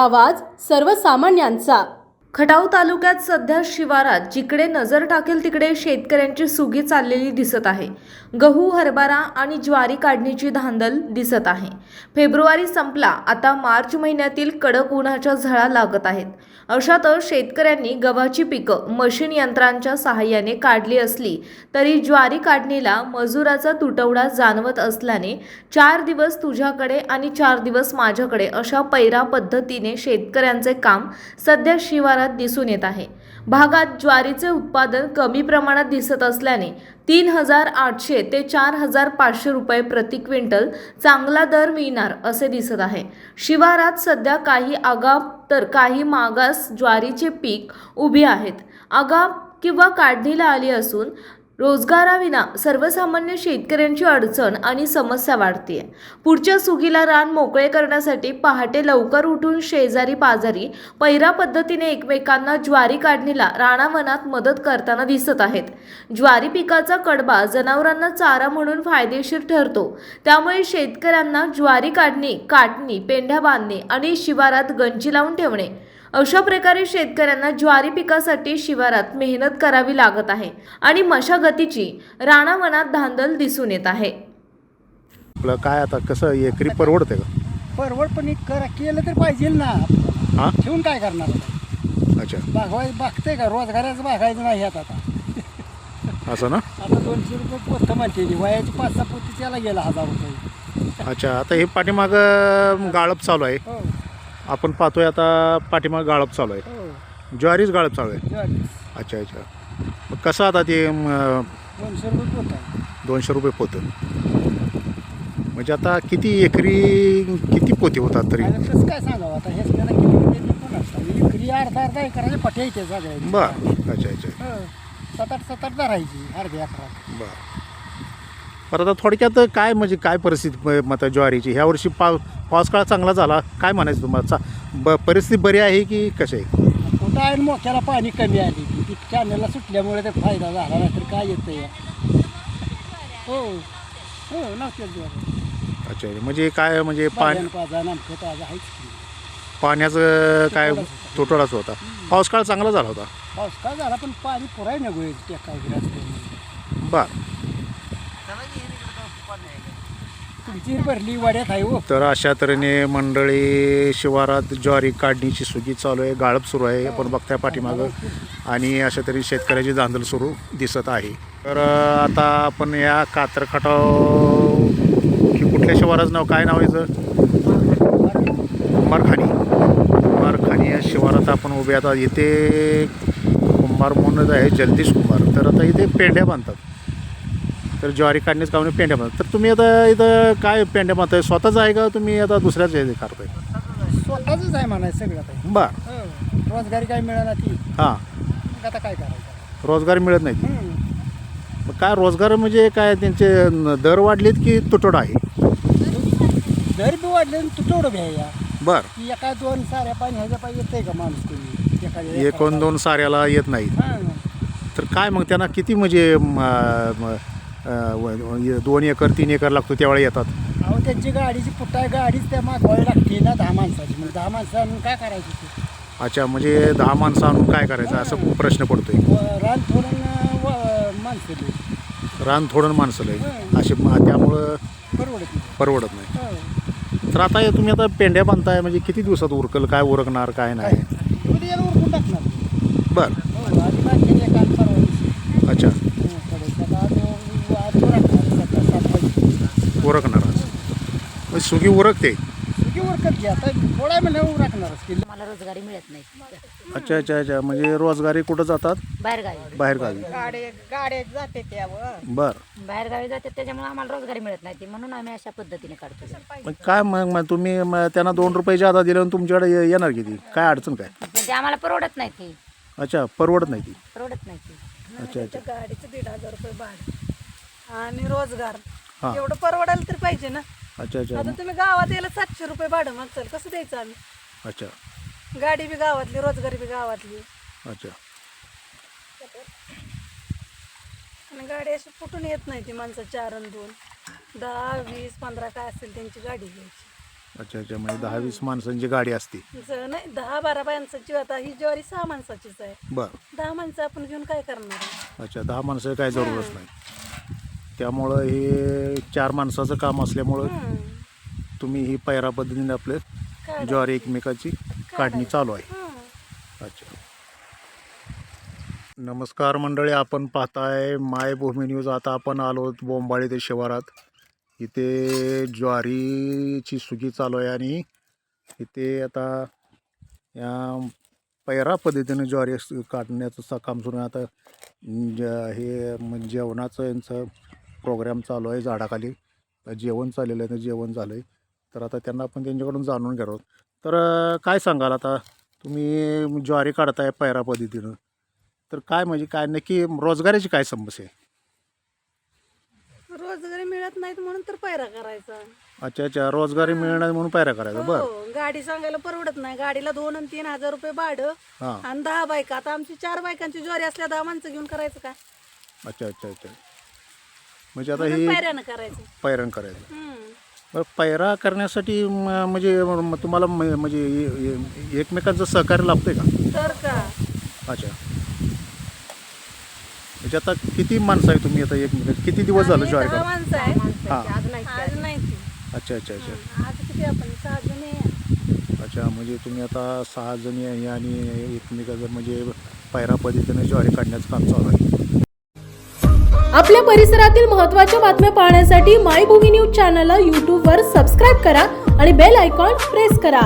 आवाज सर्वसामान्यांचा। खटाव तालुक्यात सध्या शिवारात जिकडे नजर टाकेल तिकडे शेतकऱ्यांची सुगी चाललेली दिसत आहे। गहू, हरभरा आणि ज्वारी काढणीची धांदल दिसत आहे। फेब्रुवारी संपला, आता मार्च महिन्यातील कडक उन्हाच्या झळा लागत आहेत। अशातच शेतकऱ्यांनी गव्हाची पिकं मशीन यंत्रांच्या सहाय्याने काढली असली तरी ज्वारी काढणीला मजुराचा तुटवडा जाणवत असल्याने 4 दिवस तुझ्याकडे आणि 4 दिवस माझ्याकडे अशा पैरा पद्धतीने शेतकऱ्यांचे काम सध्या शिवारात दिसून येत आहे। भागात ज्वारीचे उत्पादन कमी प्रमाणात दिसत असल्याने 3,800 ते 4,500 रुपये प्रति क्विंटल चांगला दर मिळणार असे दिसत आहे। शिवारात सध्या काही आगाप तर काही मागास ज्वारीचे पीक उभी आहेत। आगाप किंवा काढणीला आली असून रोजगाराविना सर्वसामान्य शेतकऱ्यांची अडचण आणि समस्या वाढते। पुढच्या सुगीला रान मोकळे करण्यासाठी पहाटे लवकर उठून शेजारी पाजारी पैरा पद्धतीने एकमेकांना ज्वारी काढणीला रानावनात मदत करताना दिसत आहेत। ज्वारी पिकाचा कडबा जनावरांना चारा म्हणून फायदेशीर ठरतो, त्यामुळे शेतकऱ्यांना ज्वारी काढणी, काटणी, पेंढ्या बांधणे आणि शिवारात गंजी लावून ठेवणे अशा प्रकारे शेतकऱ्यांना ज्वारी पिकासाठी शिवारात मेहनत करावी लागत आहे आणि मशागतीची रानावनात धांदल दिसून येत आहे। आपलं काय आता कसं एकरी परवडते का? परवड पण केलं तर पाहिजे ना। हां, ठेवून काय करणार आता? अच्छा, बघते का रोजगाराचं बघायचं नाही आता। असं ना। आता 200 रुपये पोत म्हणते ती, वयाची 5-6 पोती त्याला गेला 1000 रुपये। अच्छा, आता हे पाठीमागं गाळप चालू आहे, हो आपण पाहतोय आता पाठीमागं गाळप चालू आहे, हो ज्वारीच गाळप चालू आहे। ज्वारी अच्छा अच्छा, मग कसं आता ते 200 रुपये पोत आहे। 200 रुपये पोतं, म्हणजे आता किती एकरी किती पोती होतात तरी? आणि कसं काय सांगावं आता, हेच त्याला किती देते कोण असतं? एकरी अर्धा एकराचे पट्या येते सगळ्या। बरं, अच्छा अच्छा, हो 7-8 धरायची अर्ध्या एकरात। बरं. परत आता थोडक्यात काय म्हणजे काय परिस्थिती मग ज्वारीची ह्या वर्षी पाऊस काळ चांगला झाला, काय म्हणायचं तुम्हाला? परिस्थिती बरी आहे की कशी आहे? कुठं आहे न मोक्याला पाणी कमी आली ती कॅनलला सुटल्यामुळे ते फायदा झाला, नाही तर काय येतं या। हो हो नव्हत्या ज्वारी। अच्छा, म्हणजे काय म्हणजे ताजा नामकं ताजा आहेच की। पाण्याचं काय तुटवडाच होता? पाऊस काळ चांगला झाला होता? पाऊस काय झाला पण पाणी पुराय नको टेका वगैरे असते। बरं, तुमची भरली वाड्यात आहे हो। तर अशा तऱ्हेने मंडळी शिवारात ज्वारी काढणीची सुगी चालू आहे, गाळप सुरू आहे, आपण बघताय पाठीमागं, आणि अशा तरी शेतकऱ्याची धांदल सुरू दिसत आहे। तर आता आपण या कातर खटाव की कुठल्या शिवाराचं नाव काय नाव याचं? कुंभारखानी या शिवारात आपण उभे आता इथे कुंभार म्हणून आहे जगदीश कुंभार, तर आता इथे पेंढ्या बांधतात, तर ज्वारी काढणीच काम पेंढ्या बांधतात। तर तुम्ही आता इथं काय पेंढ्या बांधताय, स्वतःच आहे का तुम्ही आता दुसऱ्याच हे करताय? स्वतःच आहे म्हणायचं सगळं आता। बरं, रोजगारी काय मिळाला ती, हां, मग आता काय करायचं? रोजगार मिळत नाही, मग काय रोजगार म्हणजे काय त्यांचे दर वाढलेत की तुटवडा आहे? दर बी वाढले तुटवडं घ्या। बरं, की एका 2 साऱ्या पाणी ह्याच्या पाहिजे येते का माणूस कोणी एखाद्या 1-2 साऱ्याला येत नाहीत, हां तर काय मग त्यांना किती म्हणजे 2 एकर 3 एकर लागतो त्यावेळी येतात? अहो त्यांची गाडीची पुट्टा गाडीच त्या मागवावी लागते ना 10 माणसाची, म्हणजे 10 माणसं आणून काय करायचं ते? अच्छा, म्हणजे 10 माणसं आणून काय करायचं असं प्रश्न पडतोय? रान थोडून माणसं दे, रान थोडं माणसं लय असे, त्यामुळं परवडत नाही। तर आता हे तुम्ही आता पेंढ्या बांधताय म्हणजे किती दिवसात उरकल, काय उरकणार काय नाही? उद्याला उरकून टाकणार। बरं, हो आधी बाकी काल परवा दिवशी। अच्छा, आज उरकणार आज सुगी उरकते? सुगी उरकत घ्या आता थोडा म्हणलं उरकणारच की। मला रोजगारी मिळत नाही। अच्छा अच्छा अच्छा, म्हणजे रोजगारी कुठं जातात? बाहेरगावी गाड्या जाते त्यावर। बरं, बाहेरगावी जातात, त्याच्यामुळे आम्हाला रोजगारी मिळत नाही, म्हणून आम्ही अशा पद्धतीने काढतो। मग काय मग तुम्ही त्यांना 2 रुपये जादा दिले आणि तुमच्याकडे येणार किती? काय अडचण काय? म्हणजे आम्हाला परवडत नाही ती, अच्छा, परवडत नाही ती? परवडत नाही ती। अच्छा अच्छा, गाडीचं 1,500 रुपये भाडं आणि रोजगार हां, एवढं परवडायला तर पाहिजे ना। अच्छा अच्छा, आता तुम्ही गावात यायला 700 रुपये भाडं मागचाल, कसं द्यायचं आम्ही? अच्छा गाडी बी गावातली, रोजगारी बी गावातली, अच्छा, आणि गाडी अशी फुटून येत नाही ती माणसं 4 आणि 2, 10, 20, 15 काय असेल त्यांची गाडी घ्यायची। अच्छा अच्छा, म्हणजे 10-20 माणसांची गाडी असते. नाही 10-12 माणसाची आता ही ज्वारी 6 माणसाचीच आहे. बरं. 10 माणसं आपण घेऊन काय करणार आहे? अच्छा, 10 माणसं काय जरूरच नाही. त्यामुळं हे 4 माणसाचं काम असल्यामुळं हं. तुम्ही ही पैरा पद्धतीने आपलं काढायची. ज्वारी एकमेकाची काढणी चालू आहे. हं. अच्छा. नमस्कार मंडळी, आपण पाहताय मायभूमी न्यूज. आता आपण आलो आहोत बोंबाळी ते शिवारात. इथे ज्वारीची सुगी चालू आहे आणि इथे आता या पैरा पद्धतीने ज्वारी काढण्याचं काम सुरू आहे. आता हे जेवणाचं यांचं प्रोग्राम चालू आहे झाडाखाली. जेवण चाललेलं आहे, जेवण झालं आहे. तर आता त्यांना आपण त्यांच्याकडून जाणून घेणार आहोत. तर काय सांगाल, आता तुम्ही ज्वारी काढताय पैरा पद्धतीनं, तर काय म्हणजे काय नक्की रोजगाराची काय समस्या आहे? रोजगारी मिळत नाहीत म्हणून तर पैरा करायचा. अच्छा अच्छा, रोजगारी मिळणार म्हणून पैरा करायचा. बरं. हो, गाडी सांगायला परवडत नाही. गाडीला 2 आणि 3 हजार रुपये भाडं हां. आणि 10 बायका. आता आमची 4 बायकांची ज्वारी असल्या 10 माणसं घेऊन करायचं काय? अच्छा अच्छा अच्छा, म्हणजे आता म्हणून ही पैऱ्यानं करायचं. पैरण करायचं. हं. बरं, पैरा करण्यासाठी म्हणजे तुम्हाला म्हणजे एकमेकांचं सहकार्य लाभतंय का? तर का अच्छा, म्हणजे आता किती माणसं आहे तुम्ही आता एकमेकांचे? किती दिवस झालं ज्वारी 10 काढून? माणसं आहे. हां. आज नाही ती. अच्छा अच्छा अच्छा आज किती आपण 6 जणी आहे. अच्छा, म्हणजे तुम्ही आता 6 जणी आहे आणि एकमेकाचं म्हणजे पैरा पद्धतीने ज्वारी काढण्याचं काम चालू आहे. आपल्या परिसरातील महत्त्वाच्या बातम्या पाहण्यासाठी मायभूमी न्यूज चॅनलला यूट्यूबवर सबस्क्राईब करा आणि बेल आयकॉन प्रेस करा.